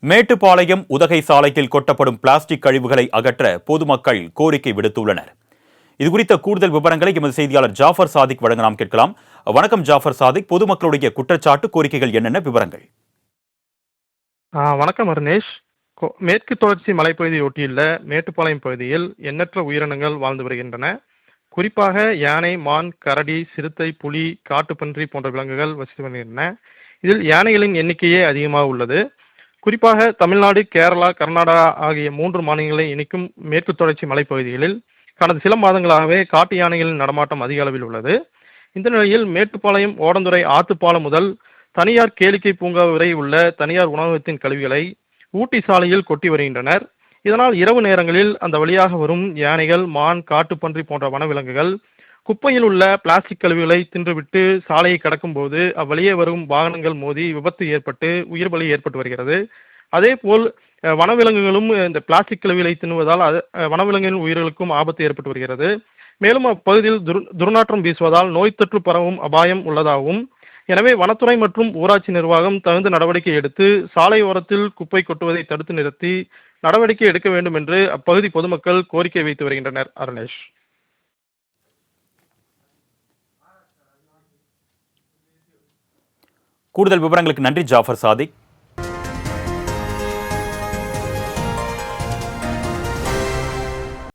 மேட்டுப்பாளையம் உதகை சாலையில் கொட்டப்படும் பிளாஸ்டிக் கழிவுகளை அகற்ற பொதுமக்கள் கோரிக்கை விடுத்துள்ளனர். இதுகுறித்த கூடுதல் விவரங்களை எமது செய்தியாளர் ஜாஃபர் சாதிக் வழங்க நாம் கேட்கலாம். வணக்கம் ஜாஃபர் சாதிக், பொதுமக்களுடைய குற்றச்சாட்டு கோரிக்கைகள் என்னென்ன விவரங்கள்? வணக்கம் அருணேஷ். மேற்கு தொடர்ச்சி மலைப்பகுதியை ஒட்டியுள்ள மேட்டுப்பாளையம் பகுதியில் எண்ணற்ற உயிரினங்கள் வாழ்ந்து வருகின்றன. குறிப்பாக யானை, மான், கரடி, சிறுத்தை, புலி, காட்டுப்பன்றி போன்ற விலங்குகள் வசித்து வருகின்றன. இதில் யானைகளின் எண்ணிக்கையே அதிகமாக உள்ளது. குறிப்பாக தமிழ்நாடு, கேரளா, கர்நாடகா ஆகிய 3 மாநிலங்களை இணைக்கும் மேற்கு தொடர்ச்சி மலைப்பகுதிகளில் கடந்த சில மாதங்களாகவே காட்டு யானைகளின் நடமாட்டம் அதிக அளவில் உள்ளது. இந்த நிலையில் மேட்டுப்பாளையம் ஓடந்துறை ஆத்துப்பாலம் முதல் தனியார் கேளிக்கை பூங்கா வரை உள்ள தனியார் உணவகத்தின் கழிவுகளை ஊட்டி சாலையில் கொட்டி வருகின்றனர். இதனால் இரவு நேரங்களில் அந்த வழியாக வரும் யானைகள், மான், காட்டுப்பன்றி போன்ற வனவிலங்குகள் குப்பையில் உள்ள பிளாஸ்டிக் கழிவுகளை தின்றுவிட்டு சாலையை கடக்கும் போது அவ்வழியே வரும் வாகனங்கள் மோதி விபத்து ஏற்பட்டு உயிர் பலி ஏற்பட்டு வருகிறது. அதேபோல் வனவிலங்குகளும் இந்த பிளாஸ்டிக் கழிவுகளை தின்னுவதால் வனவிலங்குகளின் உயிர்களுக்கும் ஆபத்து ஏற்பட்டு வருகிறது. மேலும் அப்பகுதியில் துர்நாற்றம் வீசுவதால் நோய் தொற்று பரவும் அபாயம் உள்ளதாகவும், எனவே வனத்துறை மற்றும் ஊராட்சி நிர்வாகம் தகுந்த நடவடிக்கை எடுத்து சாலை ஓரத்தில் குப்பை கொட்டுவதை தடுத்து நிறுத்தி நடவடிக்கை எடுக்க வேண்டும் என்று அப்பகுதி பொதுமக்கள் கோரிக்கை வைத்து வருகின்றனர். அருணேஷ். கூடுதல் விவரங்களுக்கு நன்றி ஜாஃபர் சாதிக்.